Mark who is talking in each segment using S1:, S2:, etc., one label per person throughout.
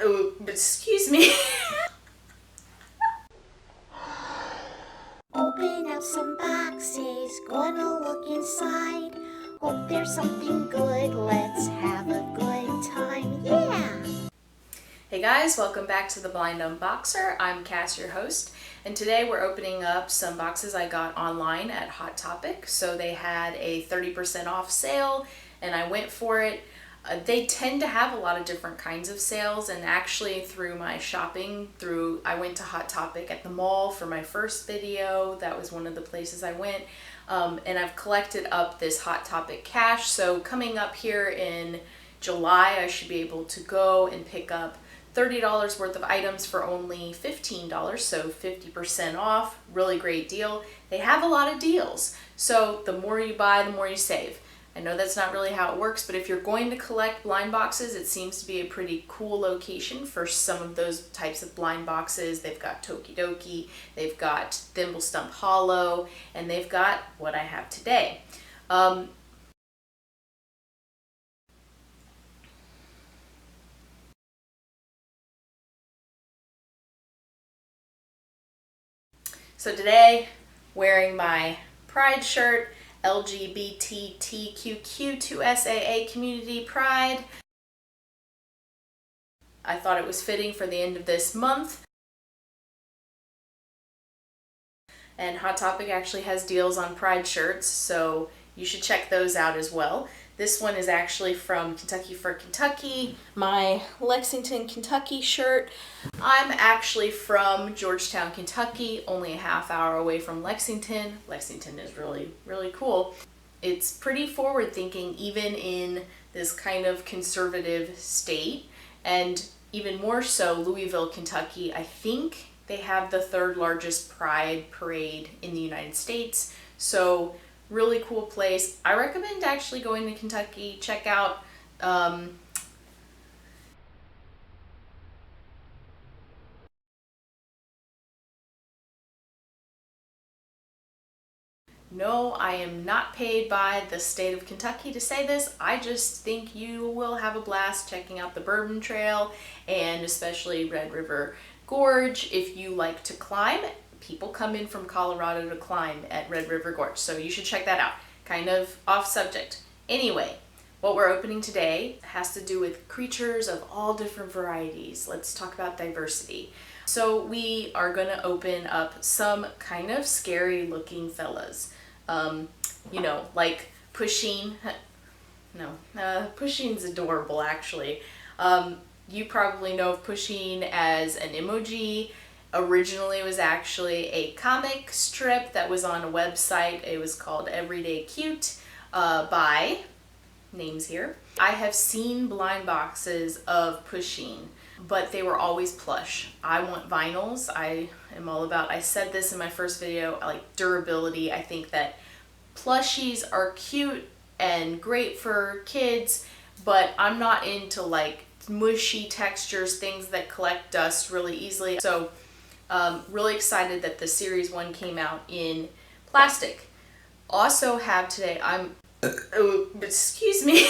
S1: Oh, excuse me.
S2: Open up some boxes, gonna look inside. Hope there's something good, let's have a good time, yeah!
S1: Hey guys, welcome back to the Blind Unboxer. I'm Cass, your host, and today we're opening up some boxes I got online at Hot Topic. So they had a 30% off sale, and I went for it. They tend to have a lot of different kinds of sales, and actually through my shopping, I went to Hot Topic at the mall for my first video. That was one of the places I went, and I've collected up this Hot Topic cash. So coming up here in July, I should be able to go and pick up $30 worth of items for only $15, so 50% off. Really great deal. They have a lot of deals, so the more you buy, the more you save. I know that's not really how it works, but if you're going to collect blind boxes, it seems to be a pretty cool location for some of those types of blind boxes. They've got Tokidoki, they've got Thimble Stump Hollow, and they've got what I have today. So today, wearing my Pride shirt, LGBTQQ2SAA Community Pride. I thought it was fitting for the end of this month. And Hot Topic actually has deals on Pride shirts, so you should check those out as well. This one is actually from Kentucky for Kentucky, my Lexington, Kentucky shirt. I'm actually from Georgetown, Kentucky, only a half hour away from Lexington. Lexington is really, really cool. It's pretty forward thinking even in this kind of conservative state, and even more so Louisville, Kentucky. I think they have the third largest Pride parade in the United States. So really cool place. I recommend actually going to Kentucky. Check out No, I am not paid by the state of Kentucky to say this. I just think you will have a blast checking out the Bourbon Trail and especially Red River Gorge. If you like to climb, people come in from Colorado to climb at Red River Gorge, so you should check that out. Kind of off subject. Anyway, what we're opening today has to do with creatures of all different varieties. Let's talk about diversity. So we are going to open up some kind of scary looking fellas. Like Pusheen. No, Pusheen's adorable actually. You probably know of Pusheen as an emoji. Originally it was actually a comic strip that was on a website. It was called Everyday Cute by names here. I have seen blind boxes of Pusheen, but they were always plush. I want vinyls. I said this in my first video, I like durability. I think that plushies are cute and great for kids, but I'm not into like mushy textures, things that collect dust really easily. So really excited that the series 1 came out in plastic. Also have today, oh, excuse me.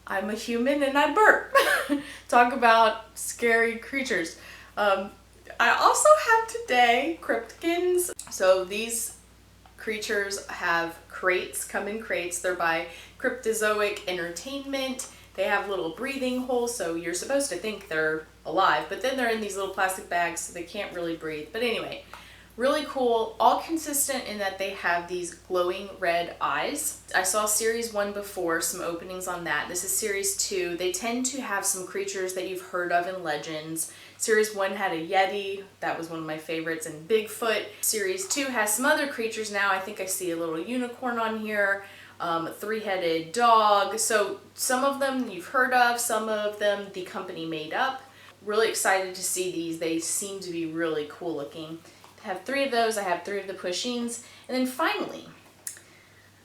S1: I'm a human and I burp. Talk about scary creatures. I also have today Cryptkins. So these creatures have crates, come in crates. They're by Cryptozoic Entertainment. They have little breathing holes, so you're supposed to think they're alive, but then they're in these little plastic bags, so they can't really breathe. But anyway, really cool, all consistent in that they have these glowing red eyes. I saw series 1 before, some openings on that. This is series 2. They tend to have some creatures that you've heard of in legends. Series 1 had a Yeti, that was one of my favorites, and Bigfoot. Series 2 has some other creatures now. I think I see a little unicorn on here, a 3-headed dog. So some of them you've heard of, some of them the company made up. Really excited to see these. They seem to be really cool looking. I have 3 of those. I have 3 of the Pusheens. And then finally,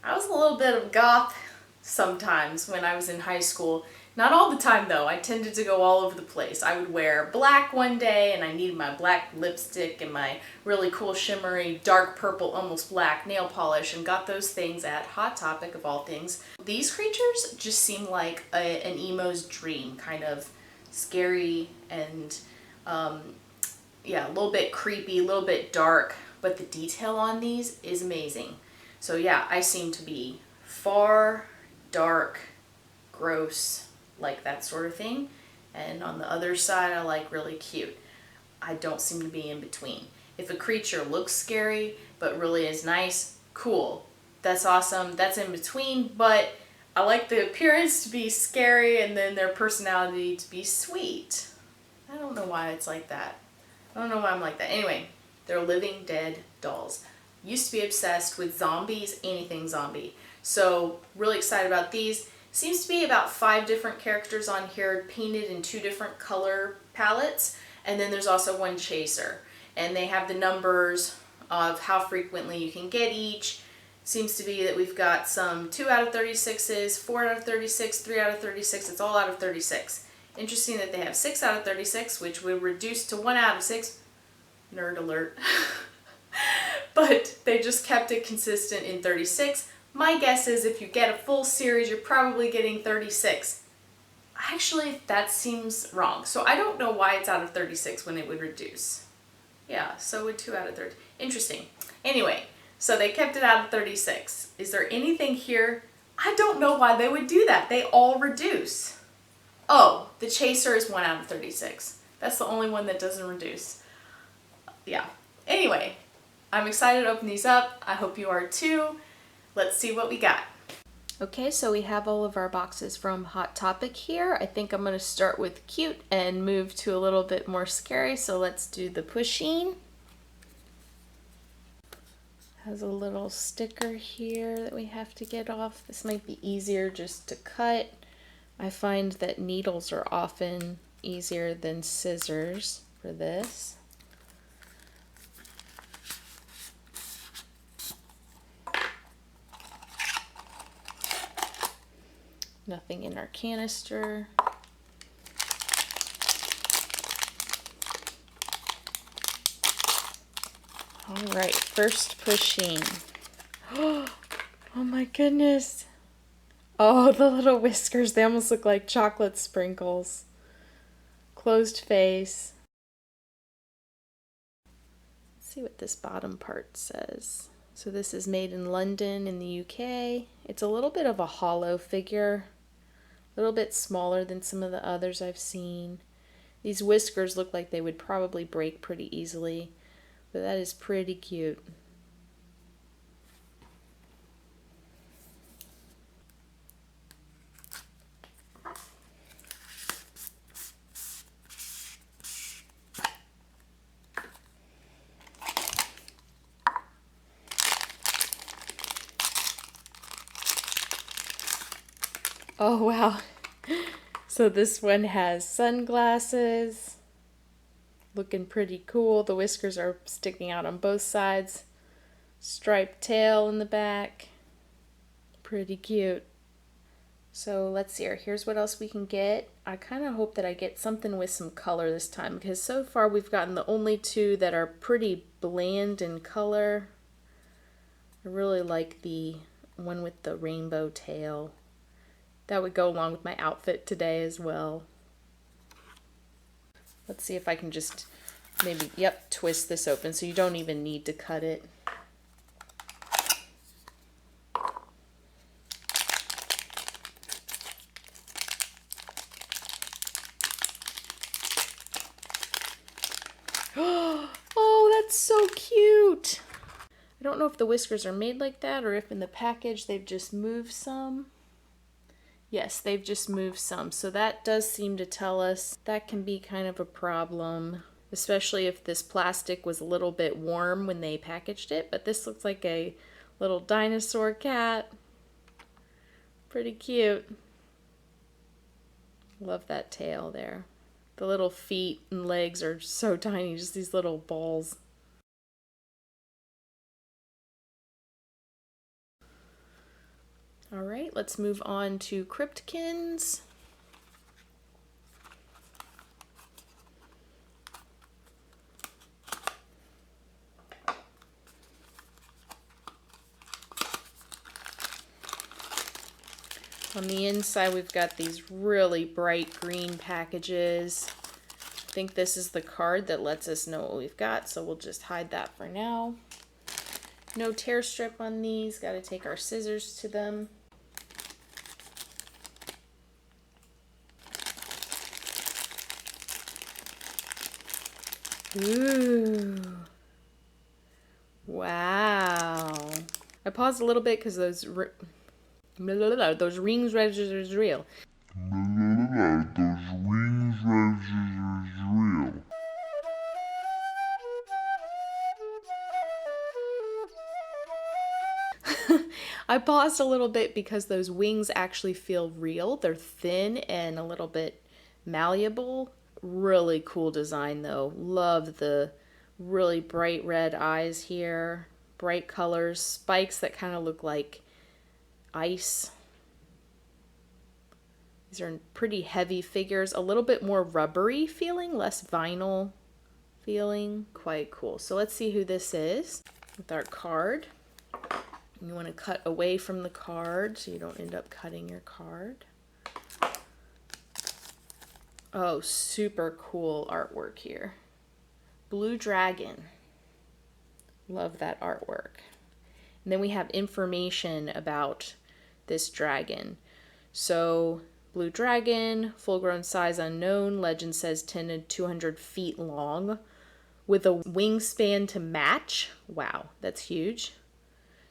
S1: I was a little bit of goth sometimes when I was in high school. Not all the time though, I tended to go all over the place. I would wear black one day and I needed my black lipstick and my really cool shimmery dark purple almost black nail polish and got those things at Hot Topic of all things. These creatures just seem like an emo's dream, kind of scary and yeah, a little bit creepy, a little bit dark, but the detail on these is amazing. So yeah, I seem to be far, dark, gross, like that sort of thing. And on the other side, I like really cute. I don't seem to be in between. If a creature looks scary, but really is nice, cool. That's awesome. That's in between, but I like the appearance to be scary and then their personality to be sweet. I don't know why it's like that. I don't know why I'm like that. Anyway, they're living dead dolls. Used to be obsessed with zombies, anything zombie. So really excited about these. Seems to be about 5 different characters on here painted in 2 different color palettes. And then there's also one chaser. And they have the numbers of how frequently you can get each. Seems to be that we've got some 2 out of 36s, 4 out of 36, 3 out of 36. It's all out of 36. Interesting that they have 6 out of 36, which would reduce to 1 out of 6. Nerd alert. But they just kept it consistent in 36. My guess is if you get a full series, you're probably getting 36. Actually, that seems wrong. So I don't know why it's out of 36 when it would reduce. Yeah, so would 2 out of 30. Interesting. Anyway, so they kept it out of 36. Is there anything here? I don't know why they would do that. They all reduce. Oh, the chaser is 1 out of 36. That's the only one that doesn't reduce. Yeah. Anyway, I'm excited to open these up. I hope you are too. Let's see what we got. Okay, so we have all of our boxes from Hot Topic here. I think I'm going to start with cute and move to a little bit more scary. So let's do the Pusheen. Has a little sticker here that we have to get off. This might be easier just to cut. I find that needles are often easier than scissors for this. Nothing in our canister. All right, first Pusheen. Oh my goodness. Oh, the little whiskers, they almost look like chocolate sprinkles. Closed face. Let's see what this bottom part says. So this is made in London in the UK. It's a little bit of a hollow figure. A little bit smaller than some of the others I've seen. These whiskers look like they would probably break pretty easily, but that is pretty cute. Oh wow. So this one has sunglasses. Looking pretty cool. The whiskers are sticking out on both sides. Striped tail in the back. Pretty cute. So let's see here. Here's what else we can get. I kind of hope that I get something with some color this time because so far we've gotten the only 2 that are pretty bland in color. I really like the one with the rainbow tail. That would go along with my outfit today as well. Let's see if I can just maybe, yep, twist this open so you don't even need to cut it. Oh, that's so cute. I don't know if the whiskers are made like that or if in the package they've just moved some. Yes, they've just moved some. So that does seem to tell us that can be kind of a problem, especially if this plastic was a little bit warm when they packaged it. But this looks like a little dinosaur cat. Pretty cute. Love that tail there. The little feet and legs are so tiny, just these little balls. All right, let's move on to Cryptkins. On the inside, we've got these really bright green packages. I think this is the card that lets us know what we've got, so we'll just hide that for now. No tear strip on these. Got to take our scissors to them. Ooh. Wow. I paused a little bit because those rings register as real. I paused a little bit because those wings actually feel real. They're thin and a little bit malleable. Really cool design though. Love the really bright red eyes here. Bright colors. Spikes that kind of look like ice. These are pretty heavy figures. A little bit more rubbery feeling, less vinyl feeling. Quite cool. So let's see who this is with our card. You want to cut away from the card so you don't end up cutting your card. Oh, super cool artwork here. Blue dragon. Love that artwork. And then we have information about this dragon. So, blue dragon, full grown size unknown, legend says 10 to 200 feet long, with a wingspan to match. Wow, that's huge.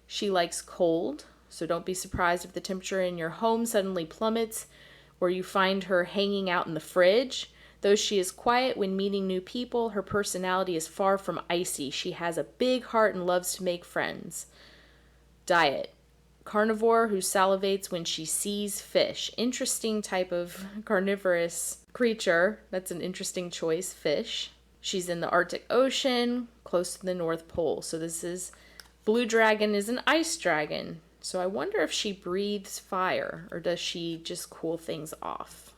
S1: She likes cold, so don't be surprised if the temperature in your home suddenly plummets or you find her hanging out in the fridge. Though she is quiet when meeting new people, her personality is far from icy. She has a big heart and loves to make friends. Diet. Carnivore who salivates when she sees fish. Interesting type of carnivorous creature. That's an interesting choice, fish. She's in the Arctic Ocean, close to the North Pole. So this is... Blue dragon is an ice dragon. So I wonder if she breathes fire or does she just cool things off?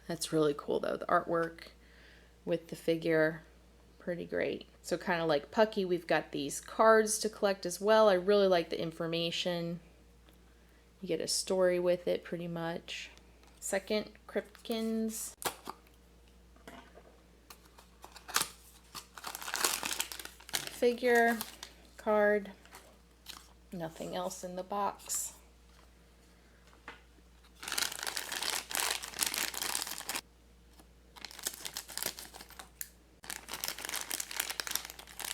S1: That's really cool though. The artwork with the figure, pretty great. So kind of like Pucky, we've got these cards to collect as well. I really like the information. You get a story with it pretty much. Second, Cryptkins. Figure, card, nothing else in the box.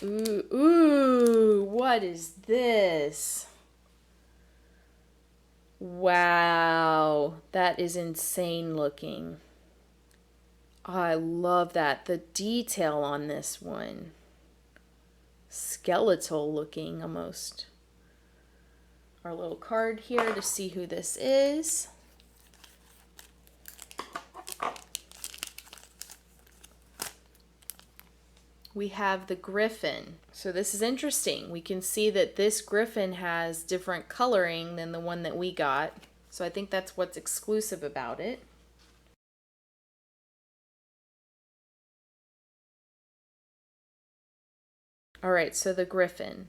S1: Ooh, what is this? Wow, that is insane looking. I love that. The detail on this one. Skeletal looking almost. Our little card here to see who this is. We have the griffin. So this is interesting. We can see that this griffin has different coloring than the one that we got. So I think that's what's exclusive about it. All right, so the griffin.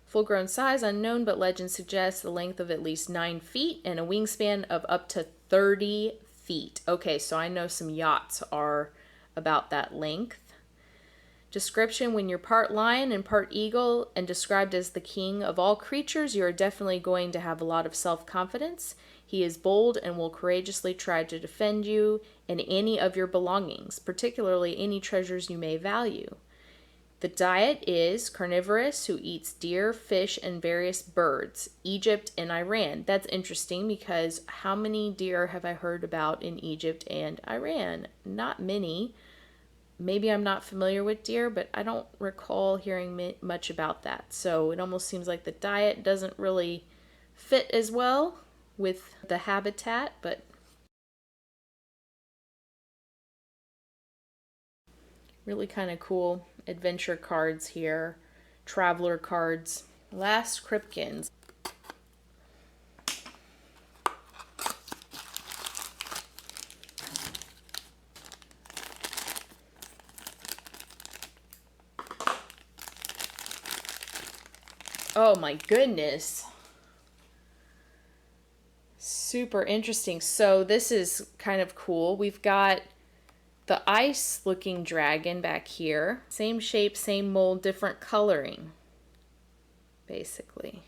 S1: Full grown size unknown, but legend suggests the length of at least 9 feet and a wingspan of up to 30 feet. Okay, so I know some yachts are about that length. Description: when you're part lion and part eagle and described as the king of all creatures, you are definitely going to have a lot of self-confidence. He is bold and will courageously try to defend you and any of your belongings, particularly any treasures you may value. The diet is carnivorous, who eats deer, fish, and various birds. Egypt and Iran. That's interesting because how many deer have I heard about in Egypt and Iran? Not many. Maybe I'm not familiar with deer, but I don't recall hearing much about that. So it almost seems like the diet doesn't really fit as well with the habitat, but really kind of cool adventure cards here, traveler cards. Last Cryptkins. Oh my goodness. Super interesting. So this is kind of cool. We've got the ice looking dragon back here. Same shape, same mold, different coloring, basically.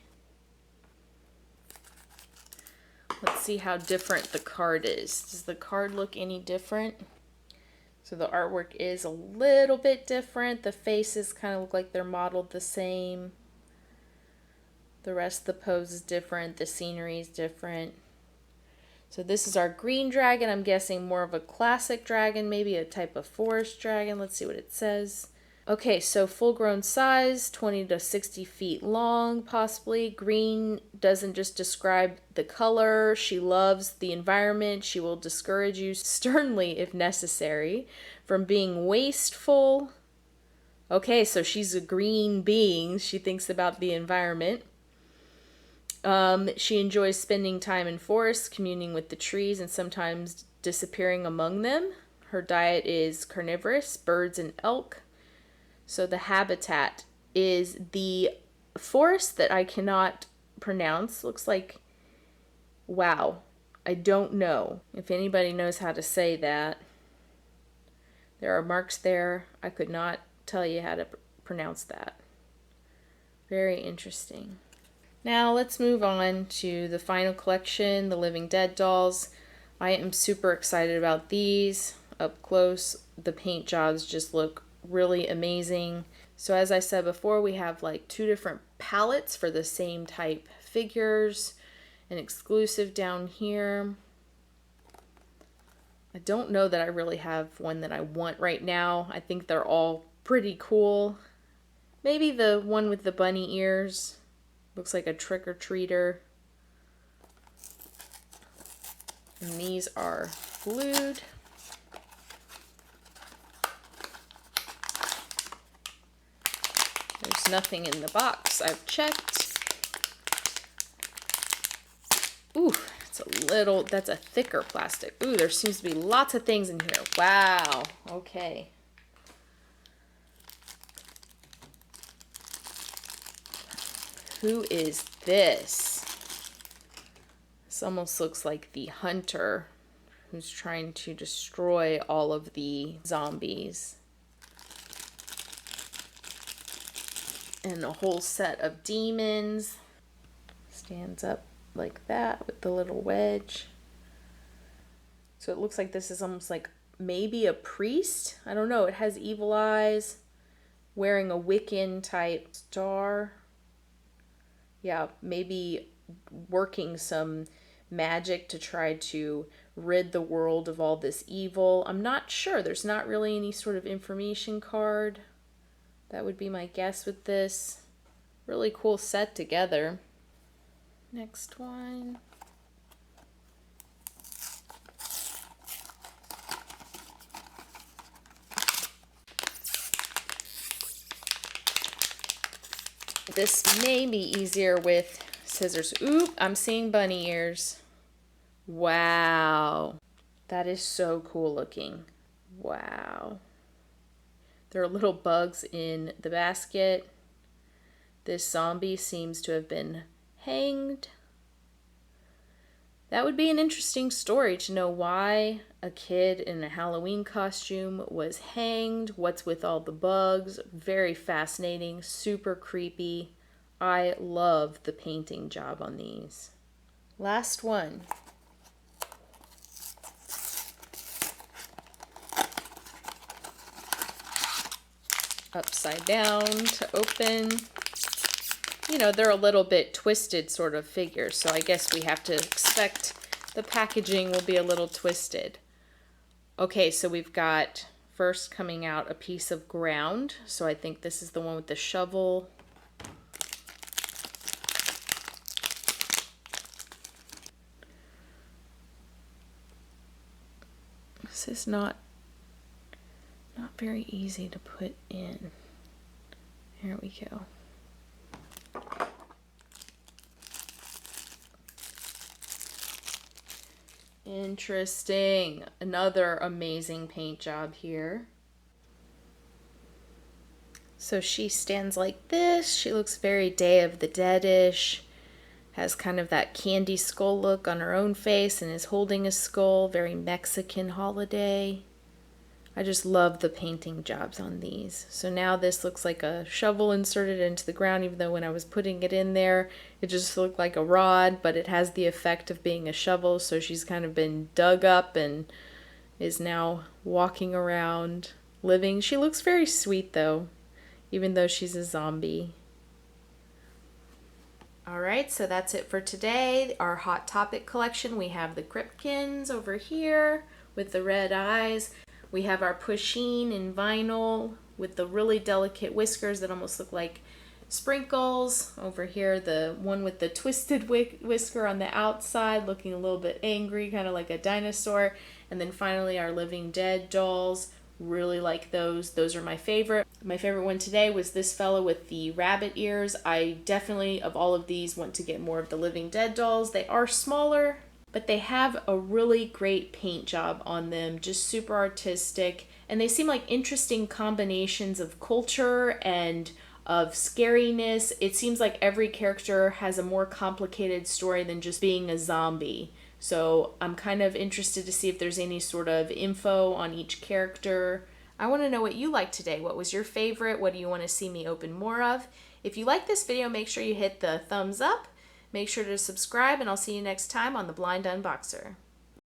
S1: Let's see how different the card is. Does the card look any different? So the artwork is a little bit different. The faces kind of look like they're modeled the same. The rest of the pose is different. The scenery is different. So this is our green dragon. I'm guessing more of a classic dragon, maybe a type of forest dragon. Let's see what it says. Okay, so full grown size, 20 to 60 feet long, possibly. Green doesn't just describe the color. She loves the environment. She will discourage you sternly, if necessary, from being wasteful. Okay, so she's a green being. She thinks about the environment. She enjoys spending time in forests, communing with the trees, and sometimes disappearing among them. Her diet is carnivorous, birds and elk. So the habitat is the forest that I cannot pronounce. Looks like, wow, I don't know if anybody knows how to say that. There are marks there. I could not tell you how to pronounce that. Very interesting. Now let's move on to the final collection, the Living Dead dolls. I am super excited about these. Up close, the paint jobs just look really amazing. So as I said before, we have like 2 different palettes for the same type figures. An exclusive down here. I don't know that I really have one that I want right now. I think they're all pretty cool. Maybe the one with the bunny ears. Looks like a trick-or-treater. And these are glued. There's nothing in the box. I've checked. Ooh, that's a thicker plastic. Ooh, there seems to be lots of things in here. Wow. Okay. Who is this? This almost looks like the hunter who's trying to destroy all of the zombies. And a whole set of demons. Stands up like that with the little wedge. So it looks like this is almost like maybe a priest. I don't know. It has evil eyes. Wearing a Wiccan type star. Yeah, maybe working some magic to try to rid the world of all this evil. I'm not sure. There's not really any sort of information card. That would be my guess with this. Really cool set together. Next one. This may be easier with scissors. Oop, I'm seeing bunny ears. Wow. That is so cool looking. Wow. There are little bugs in the basket. This zombie seems to have been hanged. That would be an interesting story to know why a kid in a Halloween costume was hanged. What's with all the bugs? Very fascinating, super creepy. I love the painting job on these. Last one. Upside down to open. You know, they're a little bit twisted sort of figures, so I guess we have to expect the packaging will be a little twisted. Okay, so we've got first coming out a piece of ground. So I think this is the one with the shovel. This is not very easy to put in. Here we go. Interesting. Another amazing paint job here. So she stands like this. She looks very Day of the Dead-ish. Has kind of that candy skull look on her own face and is holding a skull. Very Mexican holiday. I just love the painting jobs on these. So now this looks like a shovel inserted into the ground, even though when I was putting it in there, it just looked like a rod, but it has the effect of being a shovel. So she's kind of been dug up and is now walking around, living. She looks very sweet though, even though she's a zombie. Alright, so that's it for today. Our Hot Topic collection. We have the Cryptkins over here with the red eyes. We have our Pusheen in vinyl with the really delicate whiskers that almost look like sprinkles. Over here, the one with the twisted whisker on the outside, looking a little bit angry, kind of like a dinosaur. And then finally, our Living Dead dolls. Really like those. Those are my favorite. My favorite one today was this fellow with the rabbit ears. I definitely, of all of these, want to get more of the Living Dead dolls. They are smaller, but they have a really great paint job on them. Just super artistic. And they seem like interesting combinations of culture and of scariness. It seems like every character has a more complicated story than just being a zombie. So I'm kind of interested to see if there's any sort of info on each character. I want to know what you liked today. What was your favorite? What do you want to see me open more of? If you like this video, make sure you hit the thumbs up. Make sure to subscribe, and I'll see you next time on The Blind Unboxer.